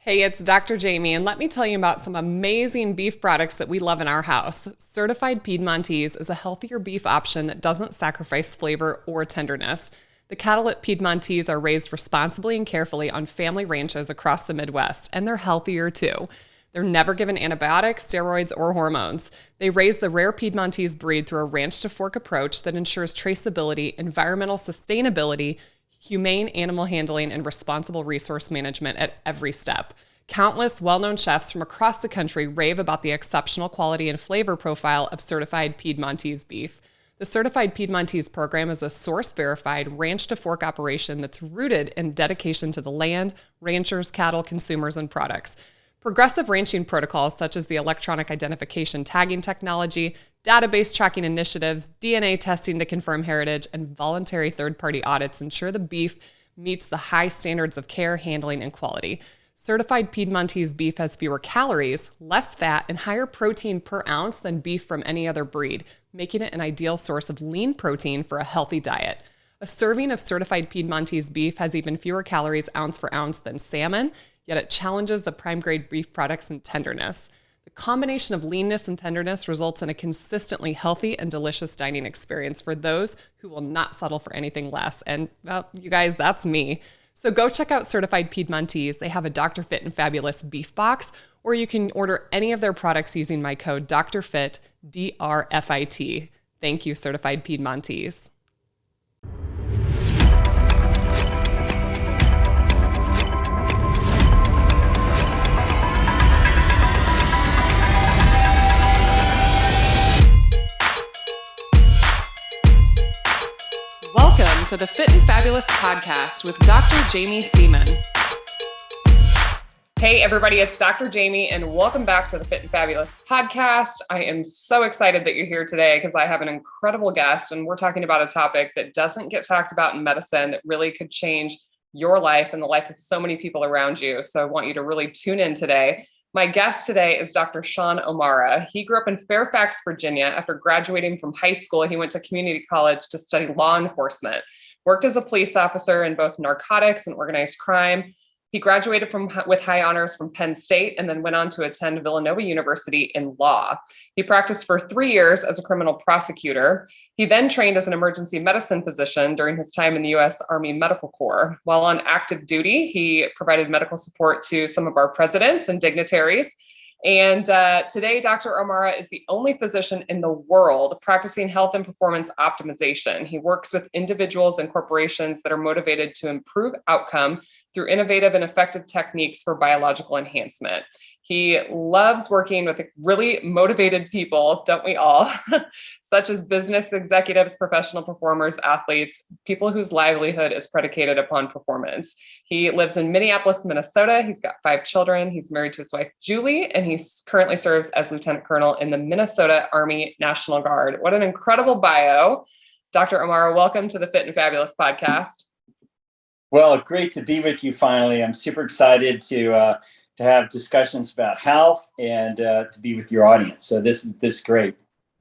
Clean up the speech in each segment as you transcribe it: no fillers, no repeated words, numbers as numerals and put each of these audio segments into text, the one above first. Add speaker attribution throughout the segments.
Speaker 1: Hey, it's Dr. Jaime, and let me tell you about some amazing beef products that we love in our house. Certified Piedmontese is a healthier beef option that doesn't sacrifice flavor or tenderness. The cattle at Piedmontese are raised responsibly and carefully on family ranches across the Midwest, and they're healthier too. They're never given antibiotics, steroids, or hormones. They raise the rare Piedmontese breed through a ranch to fork approach that ensures traceability, environmental sustainability, humane animal handling, and responsible resource management at every step. Countless well-known chefs from across the country rave about the exceptional quality and flavor profile of certified Piedmontese beef. The Certified Piedmontese program is a source-verified ranch-to-fork operation that's rooted in dedication to the land, ranchers, cattle, consumers, and products. Progressive ranching protocols such as the electronic identification tagging technology, database tracking initiatives, DNA testing to confirm heritage, and voluntary third-party audits ensure the beef meets the high standards of care, handling, and quality. Certified Piedmontese beef has fewer calories, less fat, and higher protein per ounce than beef from any other breed, making it an ideal source of lean protein for a healthy diet. A serving of certified Piedmontese beef has even fewer calories ounce for ounce than salmon, yet it challenges the prime grade beef products in tenderness. The combination of leanness and tenderness results in a consistently healthy and delicious dining experience for those who will not settle for anything less. And, well, you guys, that's me. So go check out Certified Piedmontese. They have a Dr. Fit and Fabulous beef box, or you can order any of their products using my code DRFIT, DRFIT. Thank you, Certified Piedmontese. Welcome to the Fit and Fabulous podcast with Dr. Jaime Seaman. Hey everybody, it's Dr. Jaime and welcome back to the Fit and Fabulous podcast. I am so excited that you're here today because I have an incredible guest and we're talking about a topic that doesn't get talked about in medicine that really could change your life and the life of so many people around you. So I want you to really tune in today. My guest today is Dr. Sean O'Mara. He grew up in Fairfax, Virginia. After graduating from high school, he went to community college to study law enforcement, worked as a police officer in both narcotics and organized crime. He graduated with high honors from Penn State and then went on to attend Villanova University in law. He practiced for 3 years as a criminal prosecutor. He then trained as an emergency medicine physician during his time in the U.S. Army Medical Corps. While on active duty, he provided medical support to some of our presidents and dignitaries. And today, Dr. O'Mara is the only physician in the world practicing health and performance optimization. He works with individuals and corporations that are motivated to improve outcome through innovative and effective techniques for biological enhancement. He loves working with really motivated people, don't we all, such as business executives, professional performers, athletes, people whose livelihood is predicated upon performance. He lives in Minneapolis, Minnesota. He's got 5 children. He's married to his wife, Julie, and he currently serves as Lieutenant Colonel in the Minnesota Army National Guard. What an incredible bio. Dr. O'Mara, welcome to the Fit and Fabulous podcast.
Speaker 2: Well, great to be with you finally. I'm super excited to have discussions about health and to be with your audience. So this is great.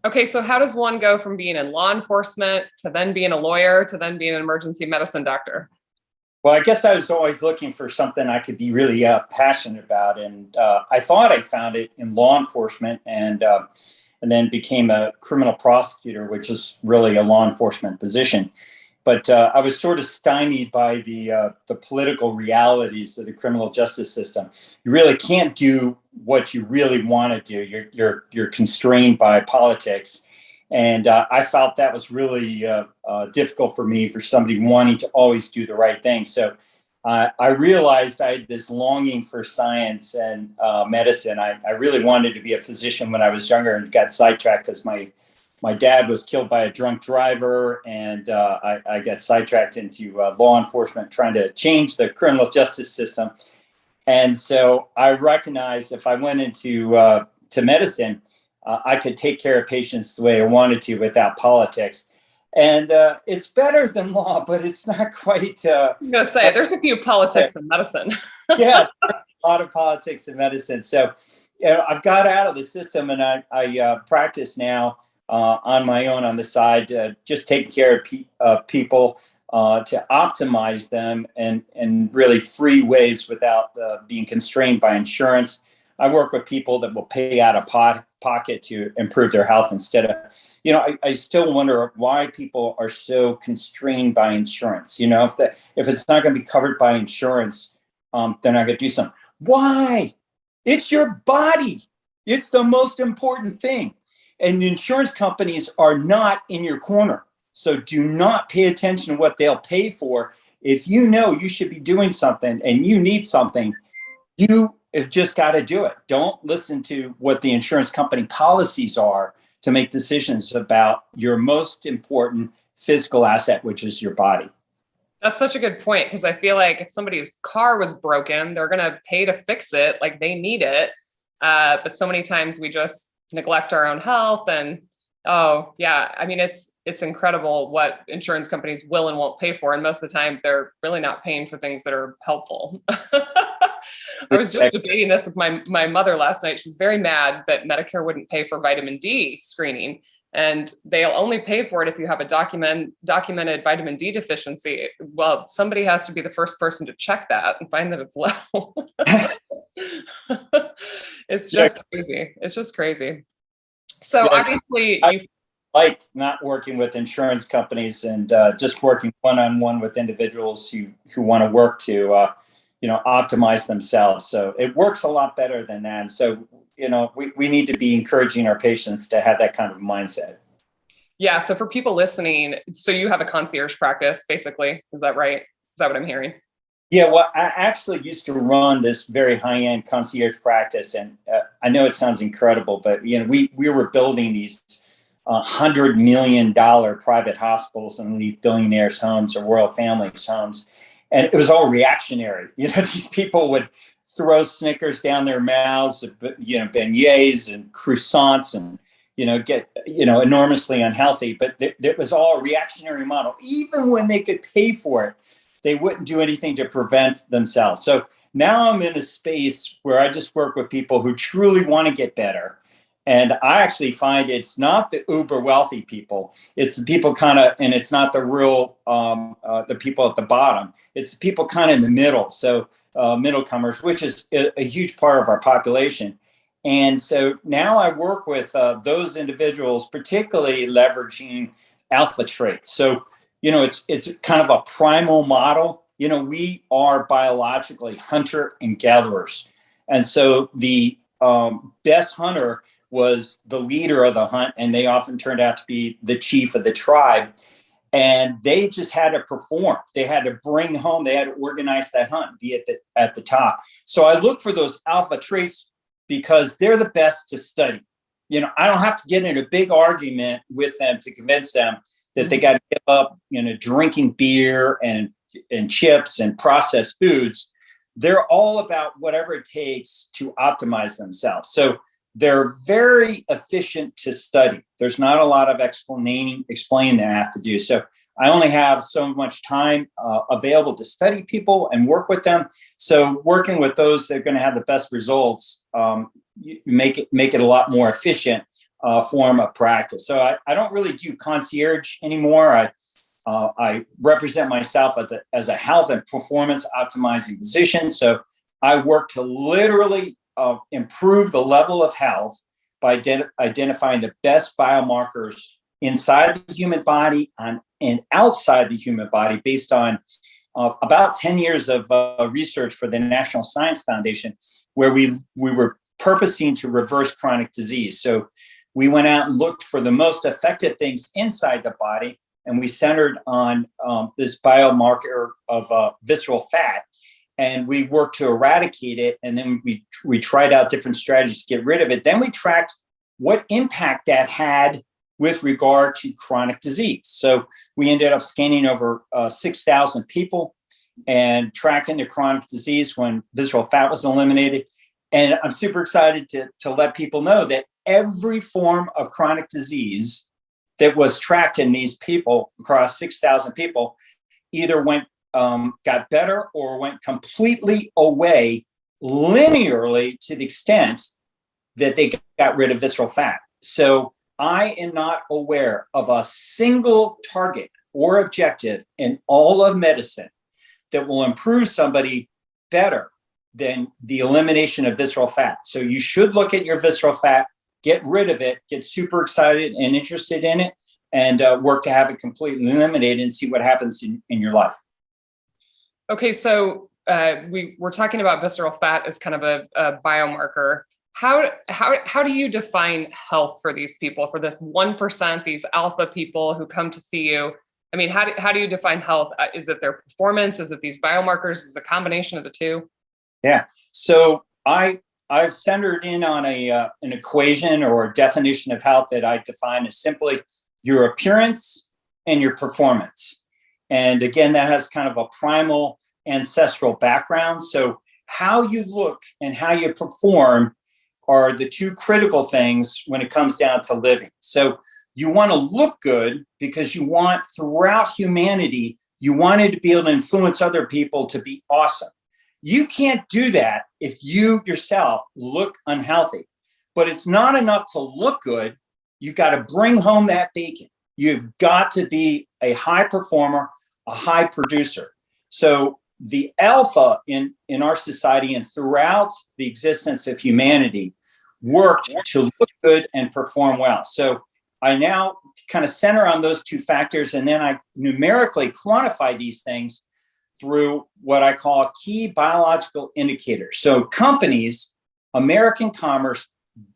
Speaker 1: Okay, so how does one go from being in law enforcement to then being a lawyer to then being an emergency medicine doctor?
Speaker 2: Well, I guess I was always looking for something I could be really passionate about, and I thought I found it in law enforcement, and then became a criminal prosecutor, which is really a law enforcement position. But I was sort of stymied by the political realities of the criminal justice system. You really can't do what you really want to do. You're constrained by politics, and I felt that was really difficult for me, for somebody wanting to always do the right thing. So I realized I had this longing for science and medicine. I really wanted to be a physician when I was younger, and got sidetracked because my dad was killed by a drunk driver, and I got sidetracked into law enforcement, trying to change the criminal justice system. And so I recognized if I went into to medicine, I could take care of patients the way I wanted to without politics. And it's better than law, but it's not quite.
Speaker 1: I'm going to say, there's a few politics in medicine.
Speaker 2: Yeah, a lot of politics in medicine. So I've got out of the system, and I practice now on my own on the side, just taking care of people, to optimize them and really free ways without being constrained by insurance. I work with people that will pay out of pocket to improve their health instead of, I still wonder why people are so constrained by insurance. If it's not going to be covered by insurance, they're not going to do something. Why? It's your body. It's the most important thing. And the insurance companies are not in your corner. So do not pay attention to what they'll pay for. If you know you should be doing something and you need something, you have just got to do it. Don't listen to what the insurance company policies are to make decisions about your most important physical asset, which is your body.
Speaker 1: That's such a good point, because I feel like if somebody's car was broken, they're going to pay to fix it, like they need it. But so many times we just neglect our own health. And oh yeah, I mean, it's incredible what insurance companies will and won't pay for. And most of the time they're really not paying for things that are helpful. I was just debating this with my mother last night. She was very mad that Medicare wouldn't pay for vitamin D screening. And they'll only pay for it if you have a documented vitamin D deficiency. Well, somebody has to be the first person to check that and find that it's low. It's just crazy. It's just crazy. So obviously you
Speaker 2: like not working with insurance companies and just working one-on-one with individuals who want to work to optimize themselves. So it works a lot better than that. And so we need to be encouraging our patients to have that kind of mindset.
Speaker 1: Yeah. So for people listening, so you have a concierge practice, basically. Is that right? Is that what I'm hearing?
Speaker 2: Yeah. Well, I actually used to run this very high-end concierge practice. And I know it sounds incredible, but, we were building these $100 million private hospitals in these billionaires' homes or royal families' homes. And it was all reactionary. These people would throw Snickers down their mouths, beignets and croissants, and get enormously unhealthy. But it was all a reactionary model. Even when they could pay for it, they wouldn't do anything to prevent themselves. So now I'm in a space where I just work with people who truly want to get better. And I actually find it's not the uber wealthy people. It's the people and it's not the real, the people at the bottom. It's the people kind of in the middle. So middlecomers, which is a huge part of our population. And so now I work with those individuals, particularly leveraging alpha traits. So, it's kind of a primal model. We are biologically hunter and gatherers. And so the best hunter was the leader of the hunt, and they often turned out to be the chief of the tribe. And they just had to perform. They had to bring home, they had to organize that hunt, be at the top. So I look for those alpha traits because they're the best to study. I don't have to get in a big argument with them to convince them that they got to give up, drinking beer and chips and processed foods. They're all about whatever it takes to optimize themselves. So they're very efficient to study. There's not a lot of explaining that I have to do. So I only have so much time available to study people and work with them. So working with those that are going to have the best results, you make it a lot more efficient form of practice. So I don't really do concierge anymore. I represent myself as a health and performance optimizing physician. So I work to literally improve the level of health by identifying the best biomarkers inside the human body and outside the human body based on about 10 years of research for the National Science Foundation, where we were purposing to reverse chronic disease. So we went out and looked for the most effective things inside the body, and we centered on this biomarker of visceral fat. And we worked to eradicate it. And then we tried out different strategies to get rid of it. Then we tracked what impact that had with regard to chronic disease. So we ended up scanning over 6,000 people and tracking the chronic disease when visceral fat was eliminated. And I'm super excited to let people know that every form of chronic disease that was tracked in these people across 6,000 people either got better or went completely away linearly to the extent that they got rid of visceral fat. So I am not aware of a single target or objective in all of medicine that will improve somebody better than the elimination of visceral fat. So you should look at your visceral fat, get rid of it, get super excited and interested in it, and work to have it completely eliminated and see what happens in your life.
Speaker 1: Okay, so we're talking about visceral fat as kind of a biomarker. How do you define health for these people, for this 1%, these alpha people who come to see you? I mean, how do you define health? Is it their performance? Is it these biomarkers? Is it a combination of the two?
Speaker 2: Yeah. So I've centered in on an equation or a definition of health that I define as simply your appearance and your performance. And again, that has kind of a primal ancestral background. So how you look and how you perform are the two critical things when it comes down to living. So you want to look good because you want throughout humanity, you wanted to be able to influence other people to be awesome. You can't do that if you yourself look unhealthy. But it's not enough to look good. You got to bring home that bacon. You've got to be a high performer, a high producer. So the alpha in our society and throughout the existence of humanity worked to look good and perform well. So I now kind of center on those two factors, and then I numerically quantify these things through what I call key biological indicators. So companies, American commerce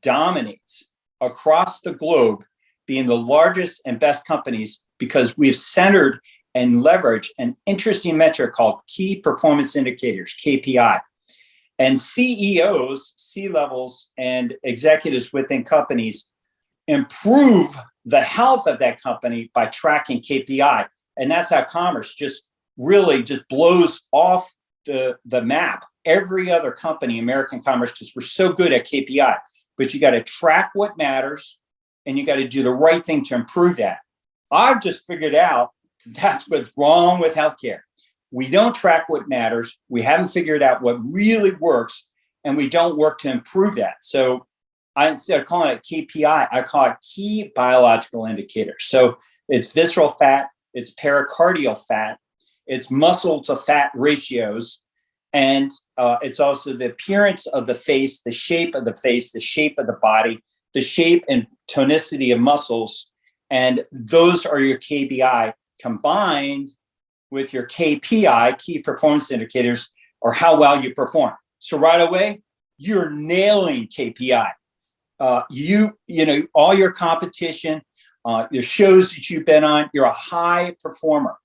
Speaker 2: dominates across the globe, being the largest and best companies because we've centered and leveraged an interesting metric called key performance indicators, KPI. And CEOs, C-levels, and executives within companies improve the health of that company by tracking KPI. And that's how commerce just really just blows off the map. Every other company, American commerce, because we're so good at KPI, but you got to track what matters and you got to do the right thing to improve that. I've just figured out that's what's wrong with healthcare. We don't track what matters. We haven't figured out what really works, and we don't work to improve that. So instead of calling it KPI, I call it key biological indicators. So it's visceral fat, it's pericardial fat, it's muscle to fat ratios, and it's also the appearance of the face, the shape of the face, the shape of the body, the shape and tonicity of muscles. And those are your KPI combined with your KPI, key performance indicators, or how well you perform. So right away, you're nailing KPI. You know, all your competition, your shows that you've been on, you're a high performer,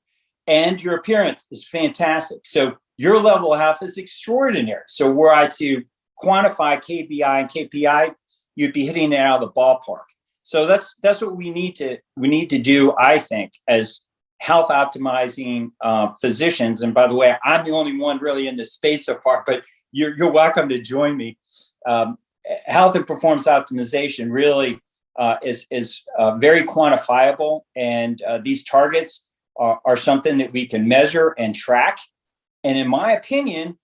Speaker 2: and your appearance is fantastic. So your level of health is extraordinary. So were I to quantify KPI and KPI, you'd be hitting it out of the ballpark. So that's what we need to do, I think, as health optimizing physicians. And by the way, I'm the only one really in this space so far, but you're welcome to join me. Health and performance optimization really is very quantifiable, and these targets are something that we can measure and track. And in my opinion,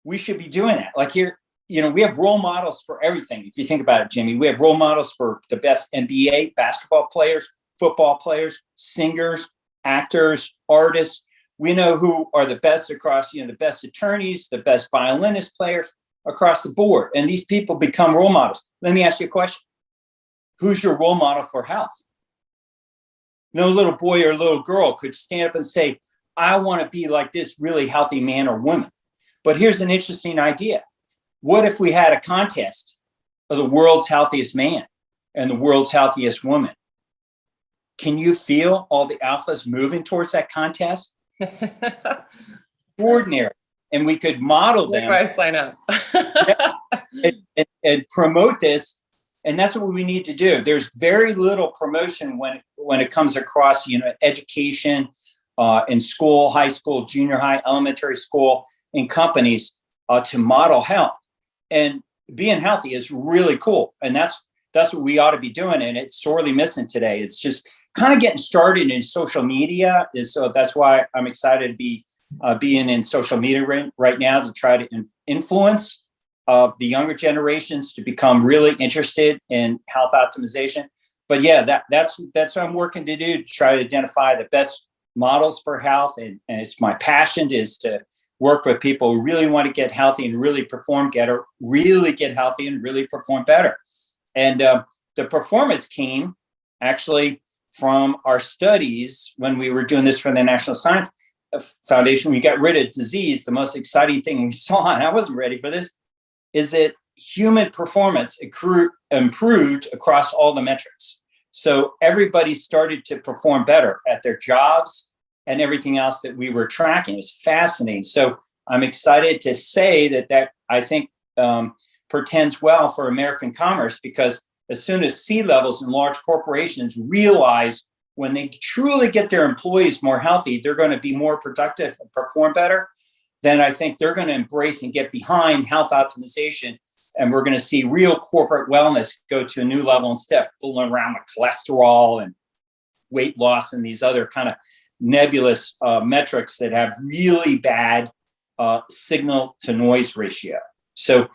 Speaker 2: we should be doing that. Like here, you know, we have role models for everything. If you think about it, Jimmy, we have role models for the best NBA basketball players, football players, singers, actors, artists. We know who are the best across, you know, the best attorneys, the best violinist players across the board. And these people become role models. Let me ask you a question. Who's your role model for health? No little boy or little girl could stand up and say, I want to be like this really healthy man or woman. But here's an interesting idea. What if we had a contest of the world's healthiest man and the world's healthiest woman? Can you feel all the alphas moving towards that contest? Extraordinary. And we could model them.
Speaker 1: I sign up.
Speaker 2: and promote this. And that's what we need to do. There's very little promotion when it comes across, you know, education in school, high school, junior high, elementary school, in companies to model health. And being healthy is really cool. And that's what we ought to be doing. And it's sorely missing today. It's just kind of getting started in social media. So that's why I'm excited to be being in social media right now to try to influence the younger generations to become really interested in health optimization. But yeah, that's what I'm working to do, to try to identify the best models for health, and it's my passion is to work with people who really want to get healthy and really perform better, really get healthy and really perform better. And the performance came actually from our studies when we were doing this for the National Science Foundation. We got rid of disease. The most exciting thing we saw, and I wasn't ready for this, is that human performance improved across all the metrics. So everybody started to perform better at their jobs and everything else that we were tracking. It was fascinating. So I'm excited to say that I think portends well for American commerce, because as soon as C-levels and large corporations realize when they truly get their employees more healthy, they're going to be more productive and perform better, then I think they're going to embrace and get behind health optimization. And we're going to see real corporate wellness go to a new level instead of fooling around with cholesterol and weight loss and these other kind of nebulous metrics that have really bad signal to noise ratio. So,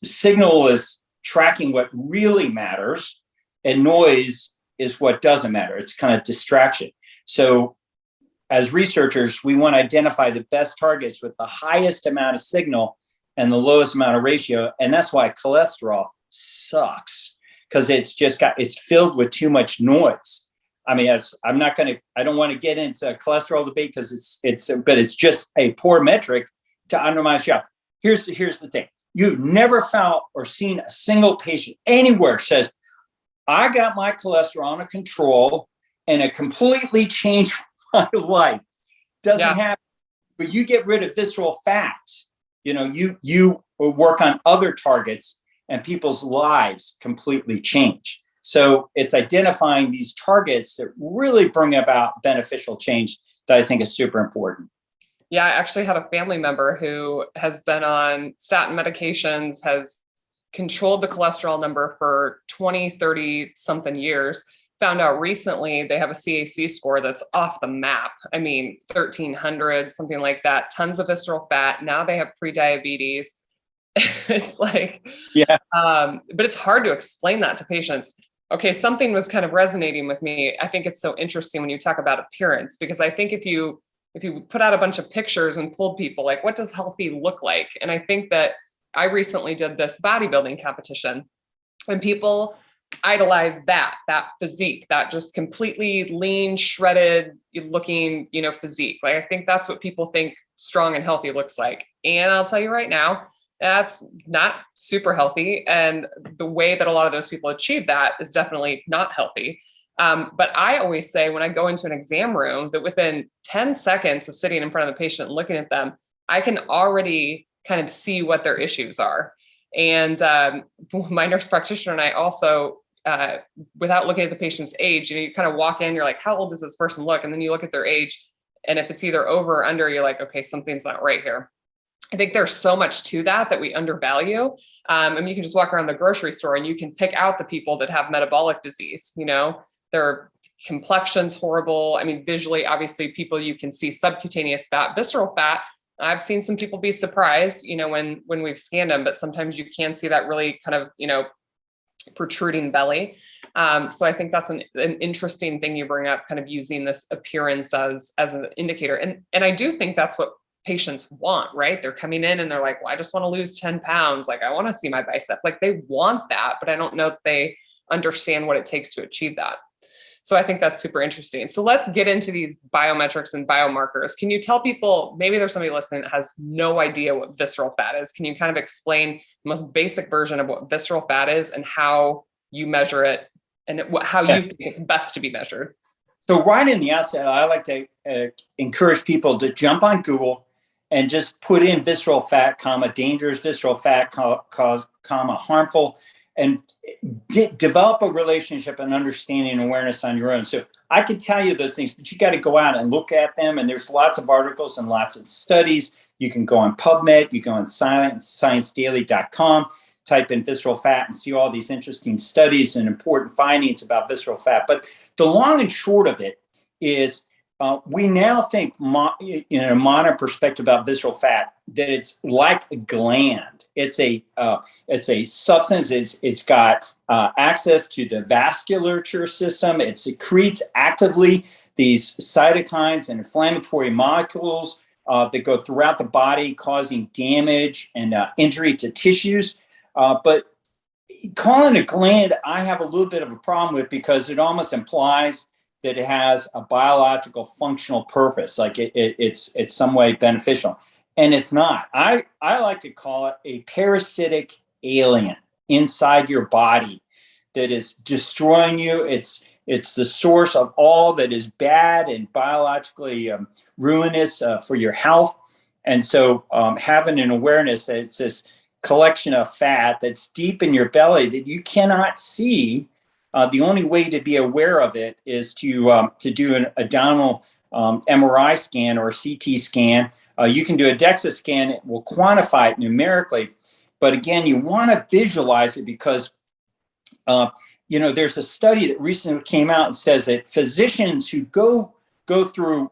Speaker 2: signal is tracking what really matters, and noise is what doesn't matter. It's kind of distraction. So as researchers, we want to identify the best targets with the highest amount of signal and the lowest amount of ratio. And that's why cholesterol sucks, because it's filled with too much noise. I mean, I don't want to get into a cholesterol debate because but it's just a poor metric to undermine health. Here's the thing. You've never found or seen a single patient anywhere says, I got my cholesterol under control and it completely changed my life. Doesn't happen. But you get rid of visceral fats. You work on other targets and people's lives completely change. So it's identifying these targets that really bring about beneficial change that I think is super important.
Speaker 1: Yeah, I actually had a family member who has been on statin medications, has controlled the cholesterol number for 20, 30 something years, found out recently they have a CAC score that's off the map. I mean, 1300, something like that, tons of visceral fat. Now they have prediabetes. It's like, but it's hard to explain that to patients. Okay, something was kind of resonating with me. I think it's so interesting when you talk about appearance, because I think if you put out a bunch of pictures and pulled people, like, what does healthy look like? And I think that I recently did this bodybuilding competition, and people idolize that physique, that just completely lean, shredded looking, physique. Like, I think that's what people think strong and healthy looks like. And I'll tell you right now, that's not super healthy. And the way that a lot of those people achieve that is definitely not healthy. But I always say when I go into an exam room that within 10 seconds of sitting in front of the patient and looking at them, I can already kind of see what their issues are. And my nurse practitioner and I also, without looking at the patient's age, you kind of walk in, you're like, how old does this person look? And then you look at their age. And if it's either over or under, you're like, okay, something's not right here. I think there's so much to that we undervalue. And you can just walk around the grocery store and you can pick out the people that have metabolic disease, their complexion's horrible. I mean, visually, obviously, people, you can see subcutaneous fat, visceral fat. I've seen some people be surprised, when we've scanned them, but sometimes you can see that really kind of, protruding belly. So I think that's an interesting thing you bring up, kind of using this appearance as an indicator. And I do think that's what patients want, right? They're coming in and they're like, well, I just want to lose 10 pounds. Like, I want to see my bicep. Like, they want that, but I don't know if they understand what it takes to achieve that. So I think that's super interesting. So let's get into these biometrics and biomarkers. Can you tell people, maybe there's somebody listening that has no idea what visceral fat is. Can you kind of explain the most basic version of what visceral fat is and how you measure it and how you think it's best to be measured?
Speaker 2: So right in the outset, I like to encourage people to jump on Google and just put in visceral fat, dangerous visceral fat, harmful, and develop a relationship and understanding and awareness on your own. So I can tell you those things, but you got to go out and look at them. And there's lots of articles and lots of studies. You can go on PubMed, you go on ScienceDaily.com, type in visceral fat and see all these interesting studies and important findings about visceral fat. But the long and short of it is we now think in a modern perspective about visceral fat that it's like a gland. It's a substance. It's got access to the vasculature system. It secretes actively these cytokines and inflammatory molecules that go throughout the body, causing damage and injury to tissues. But calling it a gland, I have a little bit of a problem with, because it almost implies that it has a biological functional purpose, like it's some way beneficial. And it's not. I like to call it a parasitic alien inside your body that is destroying you. It's the source of all that is bad and biologically ruinous for your health. And so having an awareness that it's this collection of fat that's deep in your belly that you cannot see. The only way to be aware of it is to do an abdominal MRI scan or a CT scan. You can do a DEXA scan. It will quantify it numerically. But again, you want to visualize it, because there's a study that recently came out and says that physicians who go through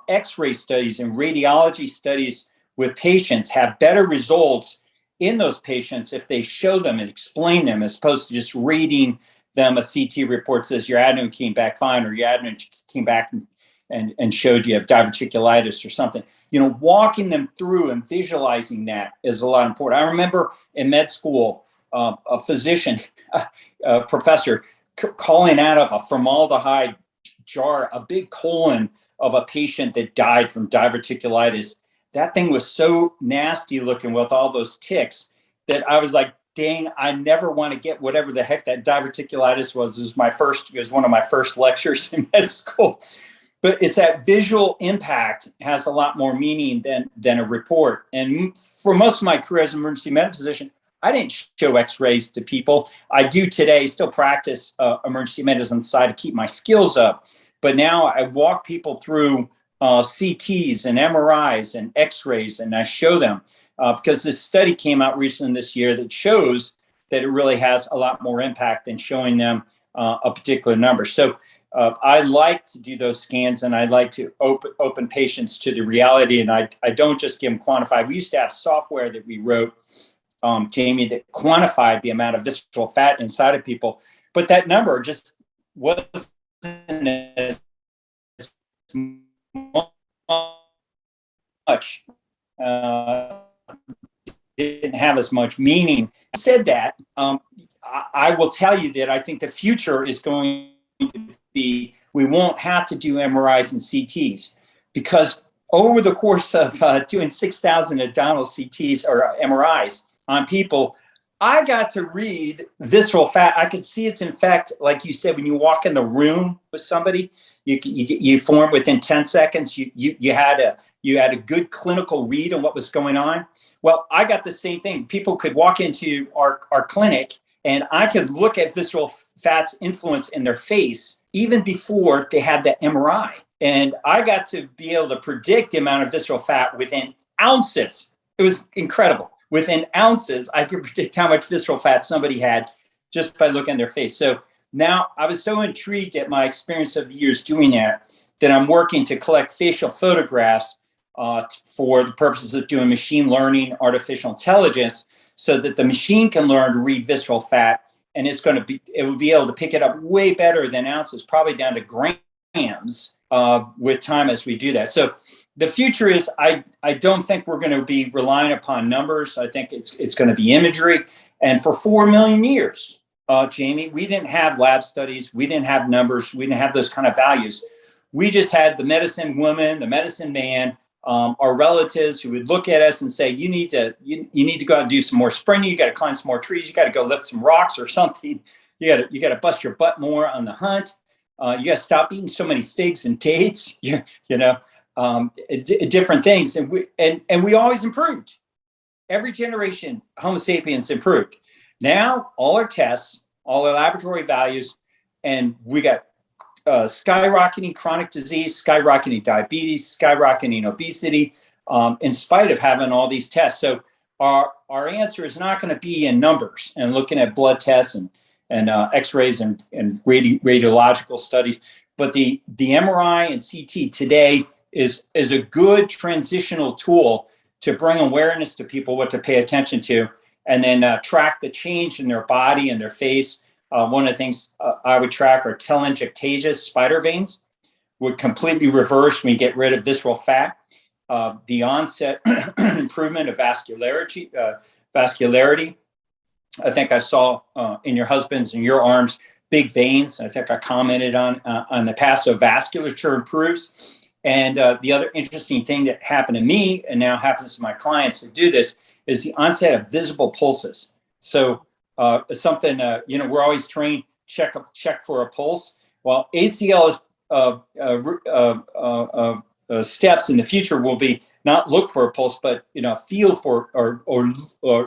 Speaker 2: X-ray studies and radiology studies with patients have better results in those patients if they show them and explain them, as opposed to just reading them a CT report says your adeno came back fine, or your adeno came back and showed you have diverticulitis or something. Walking them through and visualizing that is a lot important. I remember in med school, a physician, a professor, calling out of a formaldehyde jar a big colon of a patient that died from diverticulitis. That thing was so nasty looking with all those ticks that I was like, dang, I never want to get whatever the heck that diverticulitis was. It was one of my first lectures in med school. But it's that visual impact has a lot more meaning than a report. And for most of my career as an emergency medicine physician, I didn't show X-rays to people. I do today, still practice emergency medicine on the side to keep my skills up. But now I walk people through CTs and MRIs and X-rays, and I show them because this study came out recently this year that shows that it really has a lot more impact than showing them a particular number. So I like to do those scans, and I like to open patients to the reality, and I don't just give them quantified. We used to have software that we wrote, Jaime, that quantified the amount of visceral fat inside of people, but that number just wasn't as much, didn't have as much meaning. I said that, I will tell you that I think the future is going to be, we won't have to do MRIs and CTs, because over the course of doing 6,000 abdominal CTs or MRIs on people, I got to read visceral fat. I could see its effect, like you said, when you walk in the room with somebody, you form within 10 seconds. You had a good clinical read on what was going on. Well, I got the same thing. People could walk into our clinic, and I could look at visceral fat's influence in their face even before they had the MRI. And I got to be able to predict the amount of visceral fat within ounces. It was incredible. Within ounces, I could predict how much visceral fat somebody had just by looking at their face. So now I was so intrigued at my experience of years doing that I'm working to collect facial photographs for the purposes of doing machine learning, artificial intelligence, so that the machine can learn to read visceral fat, and it will be able to pick it up way better than ounces, probably down to grams with time as we do that. So the future is, I don't think we're going to be relying upon numbers. I think it's going to be imagery. And for 4 million years, Jaime, we didn't have lab studies. We didn't have numbers. We didn't have those kind of values. We just had the medicine woman, the medicine man, our relatives who would look at us and say, you need to go out and do some more sprinting. You got to climb some more trees. You got to go lift some rocks or something. You got to bust your butt more on the hunt. You got to stop eating so many figs and dates. Different things, and we always improved. Every generation, Homo sapiens improved. Now all our tests, all our laboratory values, and we got skyrocketing chronic disease, skyrocketing diabetes, skyrocketing obesity, in spite of having all these tests. So our answer is not going to be in numbers and looking at blood tests and X-rays and radiological studies, but the MRI and CT today is a good transitional tool to bring awareness to people what to pay attention to, and then track the change in their body and their face. One of the things I would track are telangiectasias, spider veins, would completely reverse when you get rid of visceral fat. The onset improvement of vascularity. I think I saw in your husband's and your arms big veins. I think I commented on the past. So vasculature improves. And the other interesting thing that happened to me and now happens to my clients that do this is the onset of visible pulses. So something we're always trained check for a pulse. Well, ACL is steps in the future will be not look for a pulse, but feel for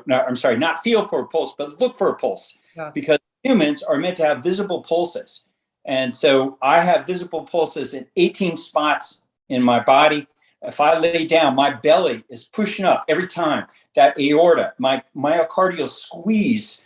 Speaker 2: not feel for a pulse, but look for a pulse, because humans are meant to have visible pulses, and so I have visible pulses in 18 spots in my body. If I lay down, my belly is pushing up every time. That aorta, my myocardial squeeze,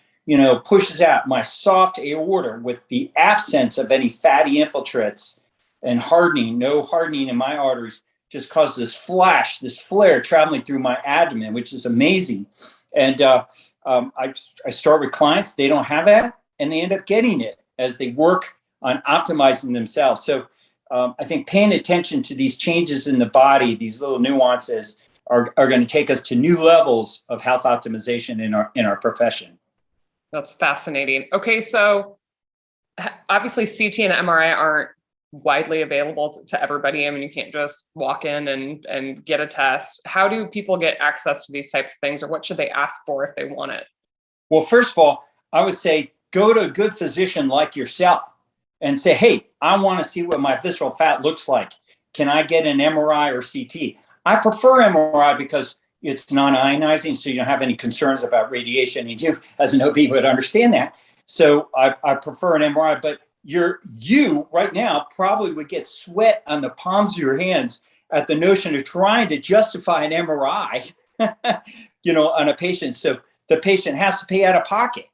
Speaker 2: pushes out my soft aorta with the absence of any fatty infiltrates and hardening. No hardening in my arteries just causes this flash, this flare traveling through my abdomen, which is amazing. And I start with clients, they don't have that, and they end up getting it as they work on optimizing themselves. So I think paying attention to these changes in the body, these little nuances, are going to take us to new levels of health optimization in our profession.
Speaker 1: That's fascinating. Okay, so obviously CT and MRI aren't widely available to everybody. I mean, you can't just walk in and get a test. How do people get access to these types of things, or what should they ask for if they want it?
Speaker 2: Well, first of all, I would say go to a good physician like yourself and say, hey, I want to see what my visceral fat looks like. Can I get an MRI or CT? I prefer MRI because it's non-ionizing, so you don't have any concerns about radiation, and you, as an OB, would understand that. So I prefer an MRI, but you right now probably would get sweat on the palms of your hands at the notion of trying to justify an MRI, on a patient. So the patient has to pay out of pocket.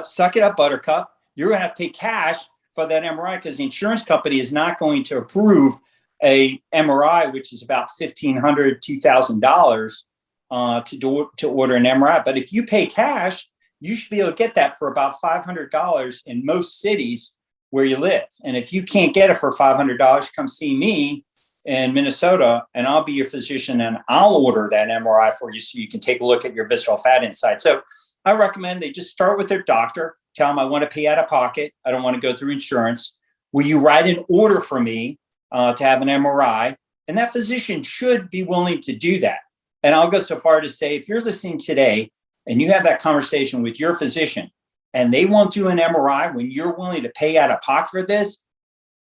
Speaker 2: Suck it up, buttercup. You're going to have to pay cash for that MRI because the insurance company is not going to approve a MRI, which is about $1,500, $2,000 to order an MRI. But if you pay cash, you should be able to get that for about $500 in most cities where you live. And if you can't get it for $500, come see me in Minnesota, and I'll be your physician, and I'll order that MRI for you so you can take a look at your visceral fat inside. So I recommend they just start with their doctor, tell them I want to pay out of pocket. I don't want to go through insurance. Will you write an order for me to have an MRI? And that physician should be willing to do that. And I'll go so far to say, if you're listening today and you have that conversation with your physician and they won't do an MRI when you're willing to pay out of pocket for this,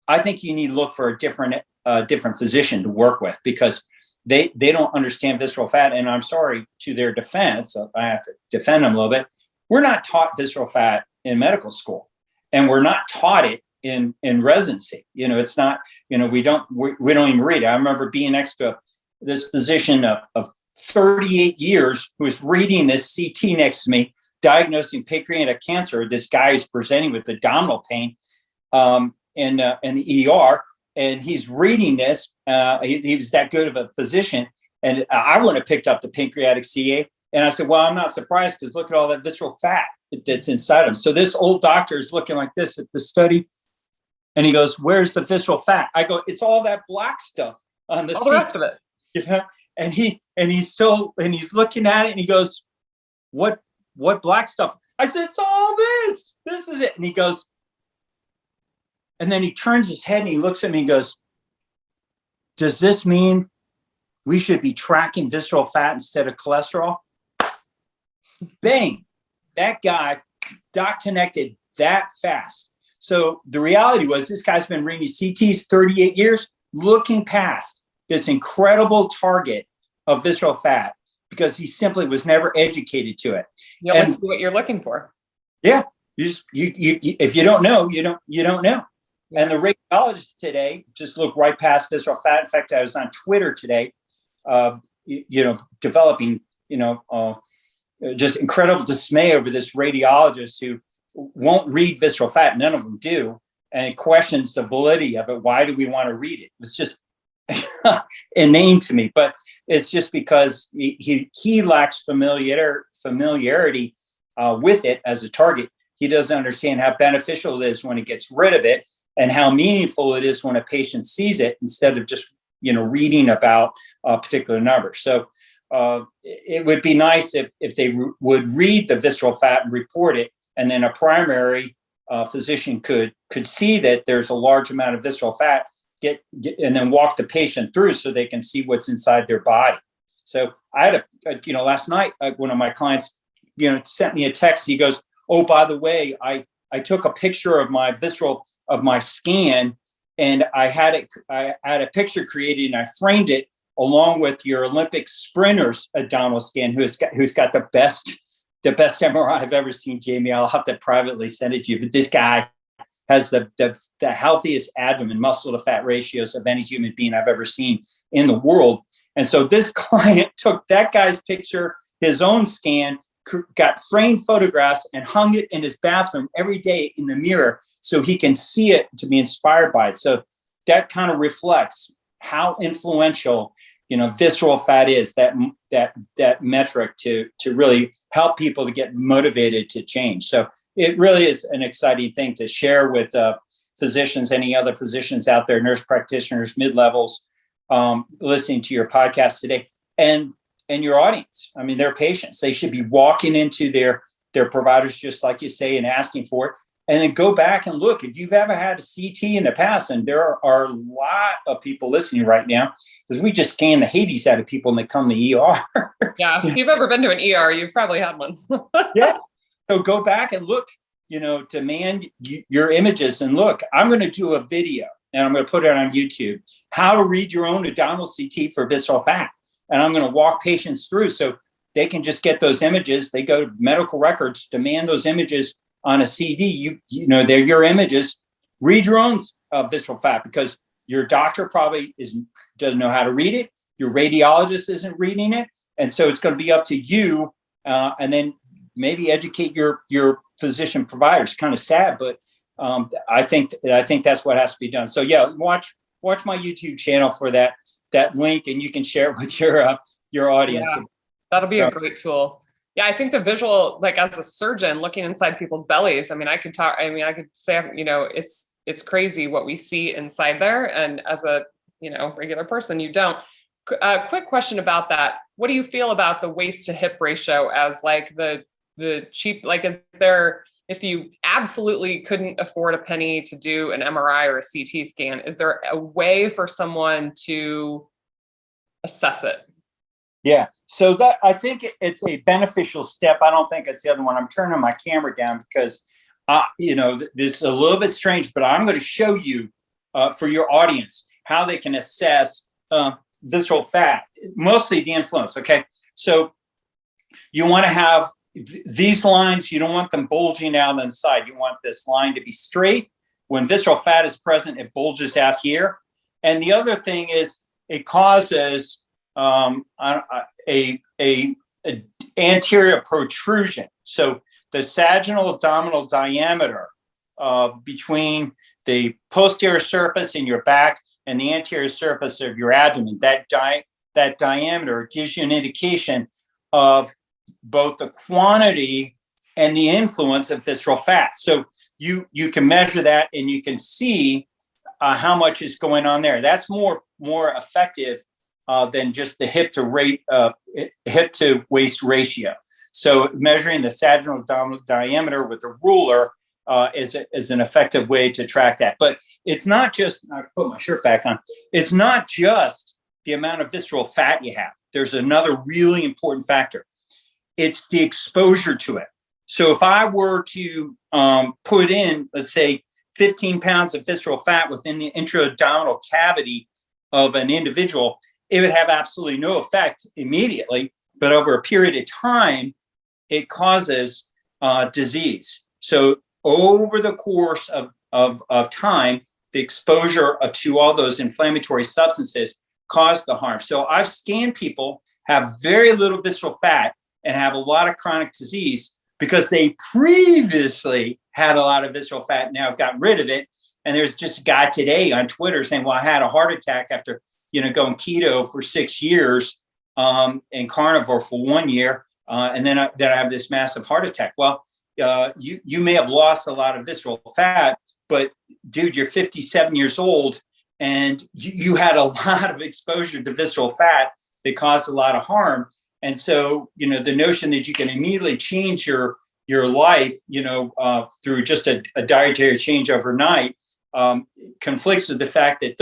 Speaker 2: I think you need to look for a different physician to work with, because they don't understand visceral fat. And I'm sorry, to their defense, so I have to defend them a little bit. We're not taught visceral fat in medical school, and we're not taught it in residency. It's not, we don't even read it. I remember being next to this physician of 38 years who was reading this CT next to me, diagnosing pancreatic cancer. This guy is presenting with abdominal pain in the ER, and he's reading this. He was that good of a physician, and I wouldn't have picked up the pancreatic CA. And I said, well, I'm not surprised, because look at all that visceral fat that's inside him. So this old doctor is looking like this at the study, and he goes, where's the visceral fat? I go, it's all that black stuff on the
Speaker 1: all the rest of it.
Speaker 2: And he's looking at it, and he goes, what black stuff? I said, it's all this. This is it. And he goes, and then he turns his head and he looks at me and goes, does this mean we should be tracking visceral fat instead of cholesterol? Bang. That guy doc connected that fast. So the reality was, this guy's been reading CTs 38 years, looking past this incredible target of visceral fat, because he simply was never educated to it.
Speaker 1: You always see what you're looking for.
Speaker 2: Yeah. You if you don't know, you don't know. Yeah. And the radiologists today just look right past visceral fat. In fact, I was on Twitter today, developing, just incredible dismay over this radiologist who won't read visceral fat. None of them do. And questions the validity of it. Why do we want to read it? It's just inane to me, but it's just because he lacks familiarity with it as a target. He doesn't understand how beneficial it is when he gets rid of it. and how meaningful it is when a patient sees it instead of just, reading about a particular number. So it would be nice if they would read the visceral fat and report it, and then a primary physician could see that there's a large amount of visceral fat, get and then walk the patient through so they can see what's inside their body. So I had last night, one of my clients, sent me a text. He goes, "Oh, by the way, I took a picture of my scan, and I had a picture created, and I framed it along with your Olympic sprinter's abdominal scan, who's got the best MRI I've ever seen, Jaime. I'll have to privately send it to you. But this guy has the healthiest abdomen muscle to fat ratios of any human being I've ever seen in the world." And so this client took that guy's picture, his own scan, got framed photographs, and hung it in his bathroom every day in the mirror so he can see it to be inspired by it. So that kind of reflects how influential, visceral fat is, that metric to really help people to get motivated to change. So it really is an exciting thing to share with physicians, any other physicians out there, nurse practitioners, mid-levels, listening to your podcast today, and your audience. I mean, their patients, they should be walking into their providers, just like you say, and asking for it. And then go back and look. If you've ever had a CT in the past, and there are a lot of people listening right now, because we just scan the Hades out of people and they come to the ER.
Speaker 1: Yeah, if you've ever been to an ER, you've probably had one.
Speaker 2: Yeah. So go back and look, demand your images, and look, I'm going to do a video, and I'm going to put it on YouTube, how to read your own abdominal CT for visceral fat. And I'm going to walk patients through so they can just get those images. They go to medical records, demand those images on a CD. They're your images. Read your own visceral fat, because your doctor probably doesn't know how to read it. Your radiologist isn't reading it. And so it's going to be up to you. And then maybe educate your physician providers. Kind of sad, but I think that's what has to be done. So yeah, watch my YouTube channel for that link, and you can share it with your audience.
Speaker 1: Yeah, that'll be a great tool. Yeah, I think the visual, like as a surgeon looking inside people's bellies, I could say, it's crazy what we see inside there. And as a, regular person, you don't. Quick question about that. What do you feel about the waist to hip ratio as like the cheap, like, is there, if you absolutely couldn't afford a penny to do an MRI or a CT scan, is there a way for someone to assess it?
Speaker 2: Yeah. So that, I think it's a beneficial step. I don't think it's the other one. I'm turning my camera down because, this is a little bit strange, but I'm going to show you for your audience how they can assess visceral fat, mostly the influence. Okay. So you want to have these lines, you don't want them bulging out on the side. You want this line to be straight. When visceral fat is present, it bulges out here. And the other thing is it causes a anterior protrusion. So the sagittal abdominal diameter between the posterior surface in your back and the anterior surface of your abdomen, that diameter gives you an indication of both the quantity and the influence of visceral fat. So you can measure that, and you can see how much is going on there. That's more effective than just the hip to waist ratio. So measuring the sagittal abdominal diameter with a ruler is an effective way to track that. But it's not just, I put my shirt back on, it's not just the amount of visceral fat you have. There's another really important factor. It's the exposure to it. So if I were to put in, let's say, 15 pounds of visceral fat within the intra-abdominal cavity of an individual, it would have absolutely no effect immediately. But over a period of time, it causes disease. So over the course of time, the exposure to all those inflammatory substances cause the harm. So I've scanned people have very little visceral fat and have a lot of chronic disease because they previously had a lot of visceral fat and now have gotten rid of it. And there's just a guy today on Twitter saying, well, I had a heart attack after going keto for 6 years and carnivore for 1 year. And then I have this massive heart attack. Well, you may have lost a lot of visceral fat, but dude, you're 57 years old and you had a lot of exposure to visceral fat that caused a lot of harm. And so, the notion that you can immediately change your life, through just a dietary change overnight, conflicts with the fact that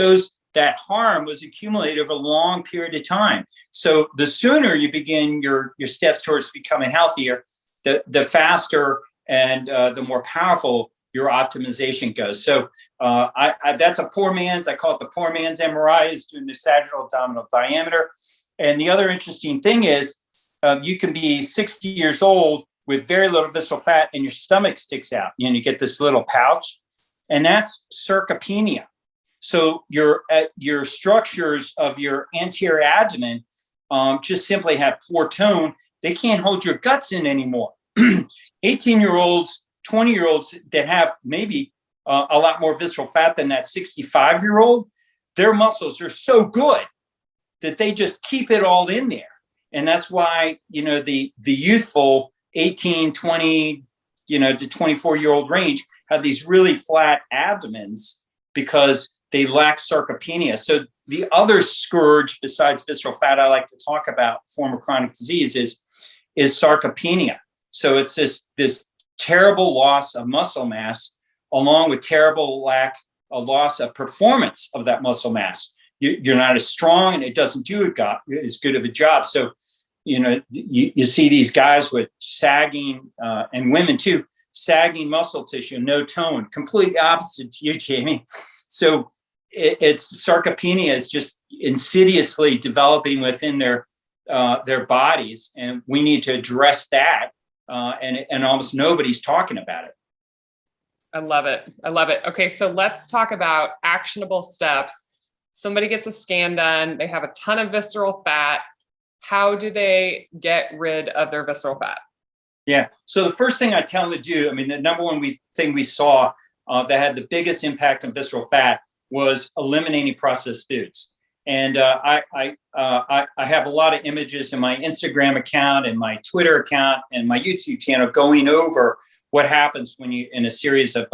Speaker 2: that harm was accumulated over a long period of time. So the sooner you begin your steps towards becoming healthier, the faster and the more powerful your optimization goes. So that's a poor man's, I call it the poor man's MRI, is doing the sagittal abdominal diameter. And the other interesting thing is you can be 60 years old with very little visceral fat and your stomach sticks out. You get this little pouch, and that's sarcopenia. So your structures of your anterior abdomen just simply have poor tone. They can't hold your guts in anymore. 18-year-olds, 20-year-olds that have maybe a lot more visceral fat than that 65-year-old, their muscles are so good that they just keep it all in there. And that's why, the youthful 18, 20, to 24-year-old range have these really flat abdomens because they lack sarcopenia. So the other scourge besides visceral fat I like to talk about, form of chronic disease, is sarcopenia. So it's this terrible loss of muscle mass, along with terrible loss of performance of that muscle mass. You're not as strong, and it doesn't do as good of a job. So, you see these guys with sagging, and women too, sagging muscle tissue, no tone, completely opposite to you, Jaime. So it's sarcopenia is just insidiously developing within their bodies, and we need to address that. And almost nobody's talking about it.
Speaker 1: I love it. Okay, so let's talk about actionable steps. Somebody gets a scan done. They have a ton of visceral fat. How do they get rid of their visceral fat?
Speaker 2: Yeah. So the first thing I tell them to do, the number one thing we saw that had the biggest impact on visceral fat was eliminating processed foods. And I have a lot of images in my Instagram account and my Twitter account and my YouTube channel going over what happens when you, in a series of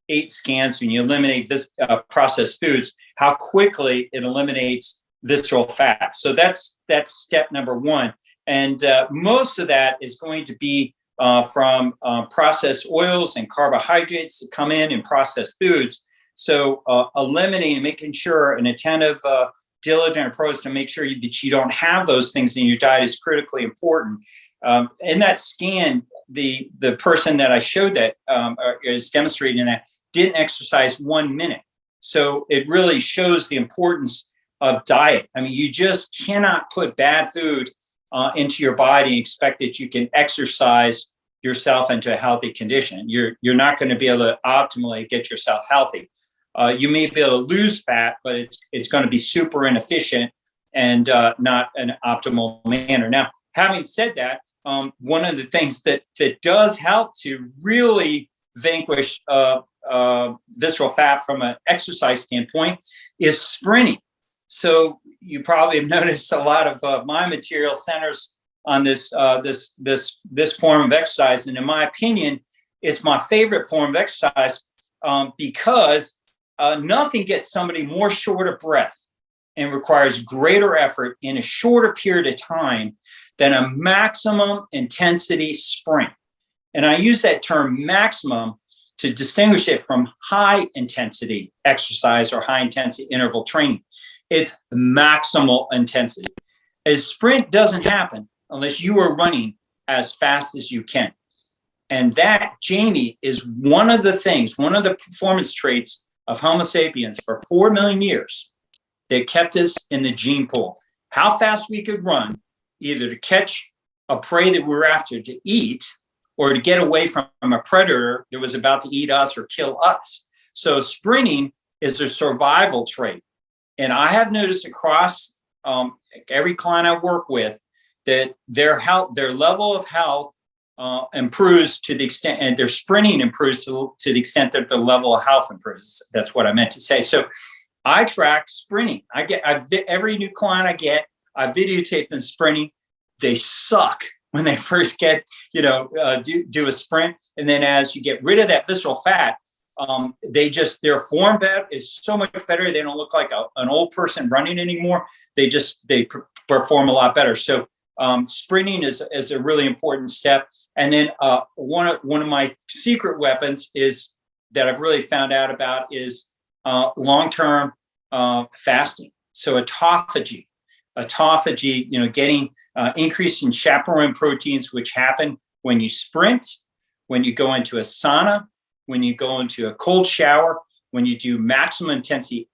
Speaker 2: 8 scans, when you eliminate this processed foods, how quickly it eliminates visceral fat. So that's step number one. And most of that is going to be from processed oils and carbohydrates that come in processed foods. So eliminating, making sure an attentive, diligent approach to make sure that you don't have those things in your diet is critically important. In that scan, the person that I showed that is demonstrating that didn't exercise 1 minute. So it really shows the importance of diet. You just cannot put bad food into your body and expect that you can exercise yourself into a healthy condition. You're not going to be able to optimally get yourself healthy. You may be able to lose fat, but it's going to be super inefficient and not an optimal manner. Now, having said that, one of the things that does help to really vanquish visceral fat from an exercise standpoint is sprinting. So you probably have noticed a lot of my material centers on this form of exercise, and in my opinion, it's my favorite form of exercise because nothing gets somebody more short of breath and requires greater effort in a shorter period of time than a maximum intensity sprint. And I use that term maximum to distinguish it from high intensity exercise or high intensity interval training. It's maximal intensity. A sprint doesn't happen unless you are running as fast as you can. And that, Jaime, is one of the performance traits of Homo sapiens for 4 million years that kept us in the gene pool. How fast we could run, either to catch a prey that we were after to eat or to get away from a predator that was about to eat us or kill us. So sprinting is a survival trait. And I have noticed across every client I work with that their level of health improves to the extent, and their sprinting improves to the extent that the level of health improves. That's what I meant to say. So I track sprinting. Every new client I get, I videotape them sprinting. They suck when they first get, do a sprint. And then as you get rid of that visceral fat, Their form is so much better. They don't look like an old person running anymore. They perform a lot better. So sprinting is a really important step. And then one of my secret weapons is that I've really found out about is long-term fasting. So autophagy, getting increase in chaperone proteins, which happen when you sprint, when you go into a sauna, when you go into a cold shower, when you do maximum intensity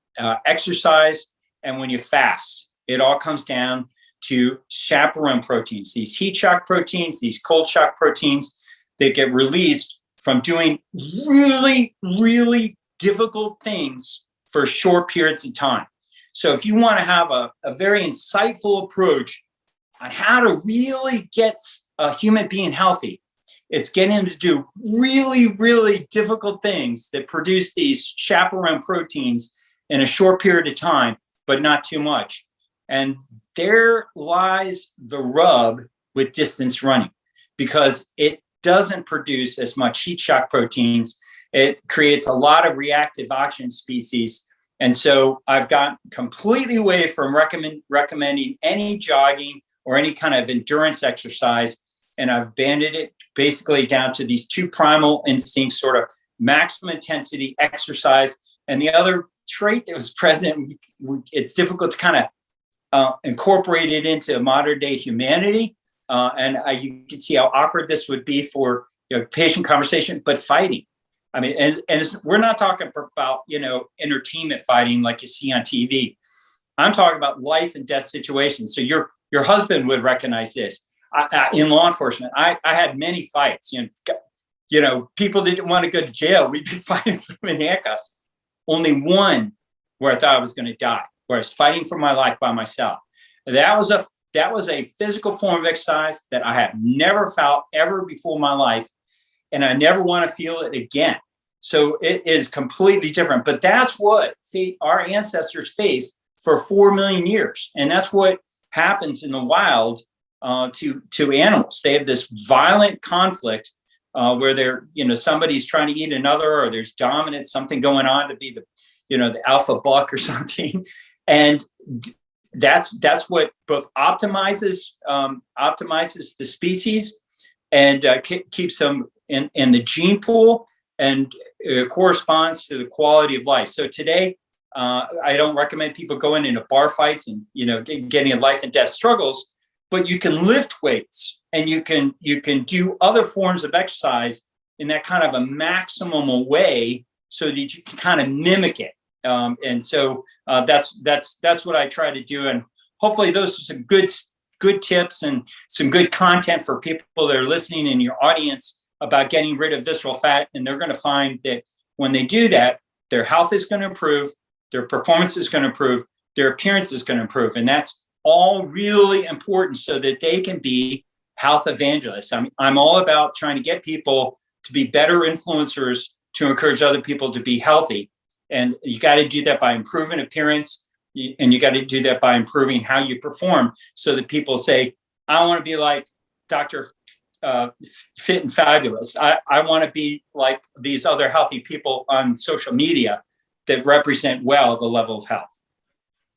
Speaker 2: exercise, and when you fast. It all comes down to chaperone proteins, these heat shock proteins, these cold shock proteins that get released from doing really, really difficult things for short periods of time. So if you want to have a very insightful approach on how to really get a human being healthy, it's getting them to do really, really difficult things that produce these chaperone proteins in a short period of time, but not too much. And there lies the rub with distance running, because it doesn't produce as much heat shock proteins. It creates a lot of reactive oxygen species. And so I've gotten completely away from recommending any jogging or any kind of endurance exercise. And I've banded it basically down to these two primal instincts, sort of maximum intensity exercise. And the other trait that was present, it's difficult to kind of incorporate it into modern day humanity. You can see how awkward this would be for patient conversation, but fighting. I mean, and we're not talking about, entertainment fighting like you see on TV. I'm talking about life and death situations. So your husband would recognize this. In law enforcement, I had many fights. People didn't want to go to jail. We'd be fighting in handcuffs. Only one where I thought I was going to die, where I was fighting for my life by myself. That was a physical form of exercise that I have never felt ever before in my life, and I never want to feel it again. So it is completely different. But that's what our ancestors faced for 4 million years, and that's what happens in the wild to animals. They have this violent conflict where somebody's trying to eat another, or there's dominance, something going on to be the alpha buck or something, and that's what both optimizes the species and keeps them in the gene pool, and corresponds to the quality of life. So today, I don't recommend people going into bar fights and getting in life and death struggles, but you can lift weights and you can do other forms of exercise in that kind of a maximum way, so that you can kind of mimic it. And so that's what I try to do. And hopefully those are some good tips and some good content for people that are listening in your audience about getting rid of visceral fat. And they're going to find that when they do that, their health is going to improve, their performance is going to improve, their appearance is going to improve. And that's all really important so that they can be health evangelists. I'm all about trying to get people to be better influencers, to encourage other people to be healthy. And you got to do that by improving appearance, and you got to do that by improving how you perform, so that people say, I want to be like Dr. Fit and Fabulous. I want to be like these other healthy people on social media that represent well the level of health.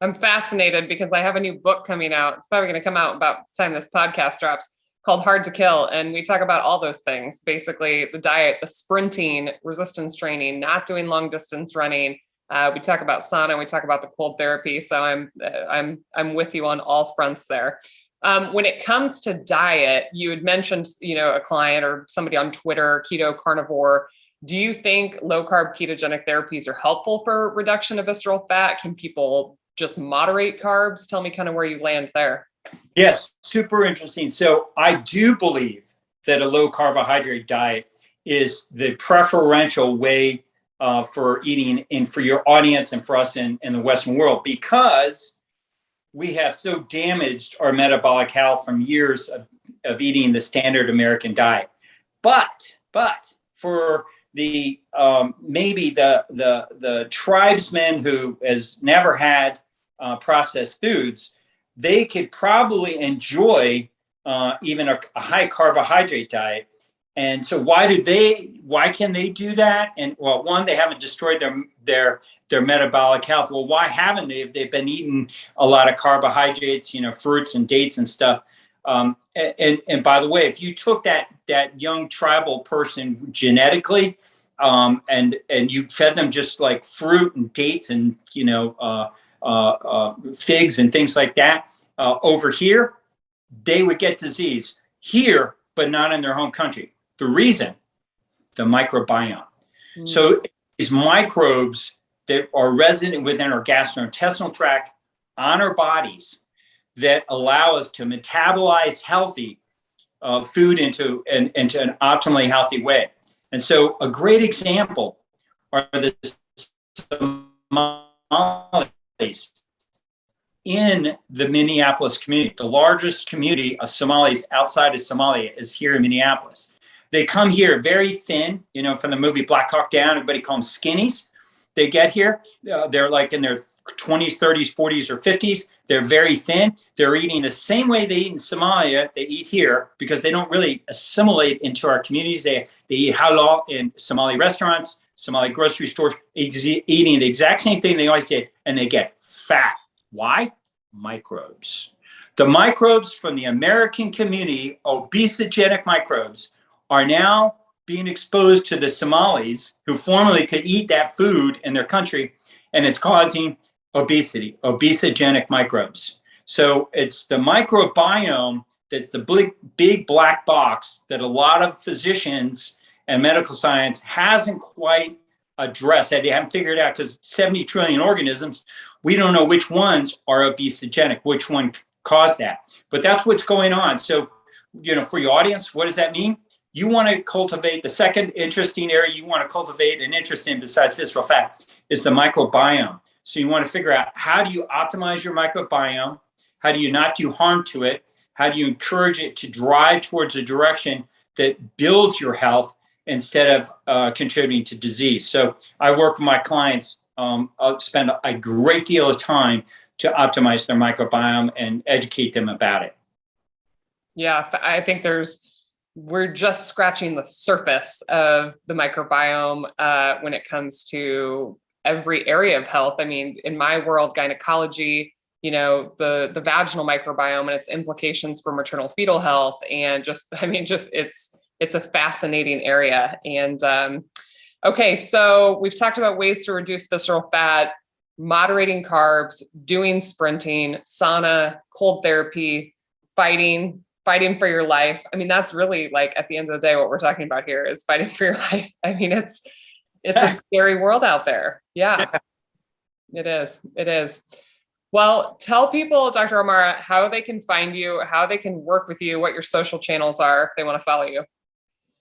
Speaker 1: I'm fascinated because I have a new book coming out. It's probably going to come out about the time this podcast drops, called Hard to Kill. And we talk about all those things, basically the diet, the sprinting, resistance training, not doing long distance running. We talk about sauna, we talk about the cold therapy. So I'm with you on all fronts there. When it comes to diet, you had mentioned, a client or somebody on Twitter, keto carnivore. Do you think low carb ketogenic therapies are helpful for reduction of visceral fat? Can people just moderate carbs? Tell me kind of where you land there.
Speaker 2: Yes, super interesting. So I do believe that a low carbohydrate diet is the preferential way for eating, and for your audience and for us in the Western world, because we have so damaged our metabolic health from years of eating the standard American diet. But for the maybe the tribesman who has never had processed foods, they could probably enjoy even a high carbohydrate diet And so why can they do that? And well, one, they haven't destroyed their metabolic health. Well, why haven't they if they've been eating a lot of carbohydrates, fruits and dates and stuff? And by the way, if you took that young tribal person genetically, and you fed them just like fruit and dates and figs and things like that, over here, they would get disease here, but not in their home country. The reason, the microbiome. So these microbes that are resident within our gastrointestinal tract on our bodies that allow us to metabolize healthy food into an optimally healthy way. And so a great example are the Somalis in the Minneapolis community. The largest community of Somalis outside of Somalia is here in Minneapolis. They come here very thin, from the movie Black Hawk Down, everybody calls them skinnies. They get here, they're like in their 20s, 30s, 40s, or 50s. They're very thin. They're eating the same way they eat in Somalia, they eat here, because they don't really assimilate into our communities. They eat halal in Somali restaurants, Somali grocery stores, eating the exact same thing they always did, and they get fat. Why? Microbes. The microbes from the American community, obesogenic microbes, are now being exposed to the Somalis who formerly could eat that food in their country, and it's causing obesity, obesogenic microbes. So it's the microbiome that's the big black box that a lot of physicians and medical science hasn't quite addressed. They haven't figured out, because 70 trillion organisms, we don't know which ones are obesogenic, which one caused that. But that's what's going on. So, for your audience, what does that mean? You want to cultivate, the second interesting area you want to cultivate an interest in besides visceral fat is the microbiome. So you want to figure out, how do you optimize your microbiome? How do you not do harm to it? How do you encourage it to drive towards a direction that builds your health instead of contributing to disease? So I work with my clients. I'll spend a great deal of time to optimize their microbiome and educate them about it.
Speaker 1: Yeah, I think we're just scratching the surface of the microbiome when it comes to every area of health. I mean, in my world, gynecology, the vaginal microbiome and its implications for maternal fetal health, and it's a fascinating area. And okay, so we've talked about ways to reduce visceral fat, moderating carbs, doing sprinting, sauna, cold therapy, fighting for your life. I mean, that's really, like, at the end of the day, what we're talking about here is fighting for your life. I mean, it's a scary world out there. Yeah, it is. Well, tell people, Dr. O'Mara, how they can find you, how they can work with you, what your social channels are if they want to follow you.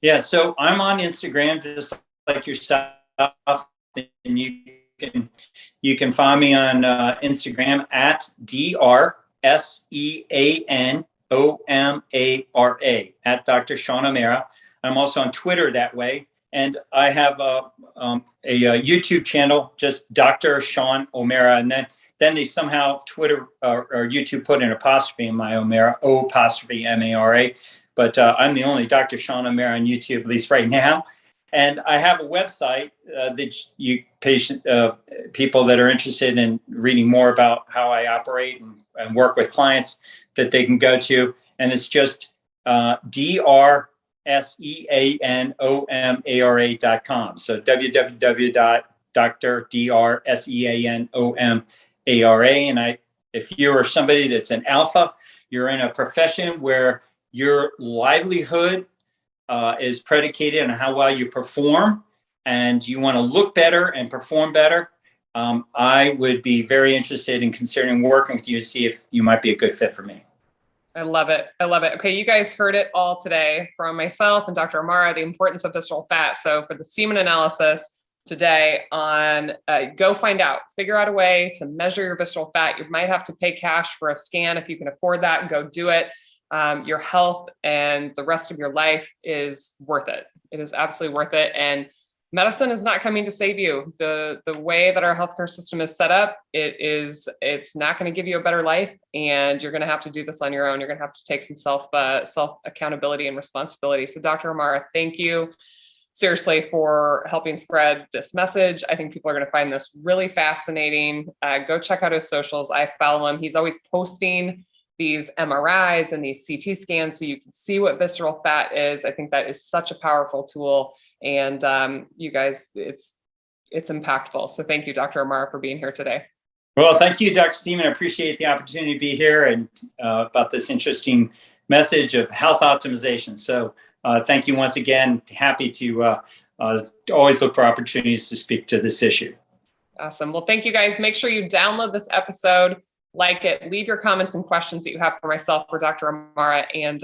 Speaker 2: Yeah, so I'm on Instagram just like yourself, and you can find me on Instagram at DRSEANOMARA, at Dr. Sean O'Mara. I'm also on Twitter that way. And I have a YouTube channel, just Dr. Sean O'Mara. And then they somehow Twitter or YouTube put an apostrophe in my O'Mara, O''MARA. But I'm the only Dr. Sean O'Mara on YouTube, at least right now. And I have a website that people that are interested in reading more about how I operate and work with clients, that they can go to. And it's just DRSEANOMARA.com. So www.drdrseanomara. And if you are somebody that's an alpha, you're in a profession where your livelihood is predicated on how well you perform, and you want to look better and perform better, I would be very interested in considering working with you to see if you might be a good fit for me.
Speaker 1: I love it. Okay, you guys heard it all today from myself and Dr. O'Mara, the importance of visceral fat. So for the semen analysis today on go find out, figure out a way to measure your visceral fat. You might have to pay cash for a scan if you can afford that, and go do it. Your health and the rest of your life is worth it. It is absolutely worth it. And medicine is not coming to save you. The way that our healthcare system is set up, it's not going to give you a better life, and you're going to have to do this on your own. You're going to have to take some self accountability and responsibility. So Dr. Amara, thank you seriously for helping spread this message. I think people are going to find this really fascinating. Go check out his socials. I follow him. He's always posting these MRIs and these CT scans so you can see what visceral fat is. I think that is such a powerful tool. And you guys, it's impactful. So thank you, Dr. Amara, for being here today.
Speaker 2: Well, thank you, Dr. Seaman. I appreciate the opportunity to be here and about this interesting message of health optimization. So thank you once again. Happy to always look for opportunities to speak to this issue.
Speaker 1: Awesome. Well, thank you guys. Make sure you download this episode, like it, leave your comments and questions that you have for myself or Dr. Amara, and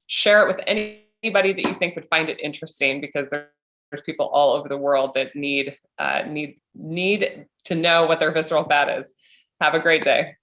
Speaker 1: share it with anybody that you think would find it interesting, because there's people all over the world that need to know what their visceral fat is. Have a great day.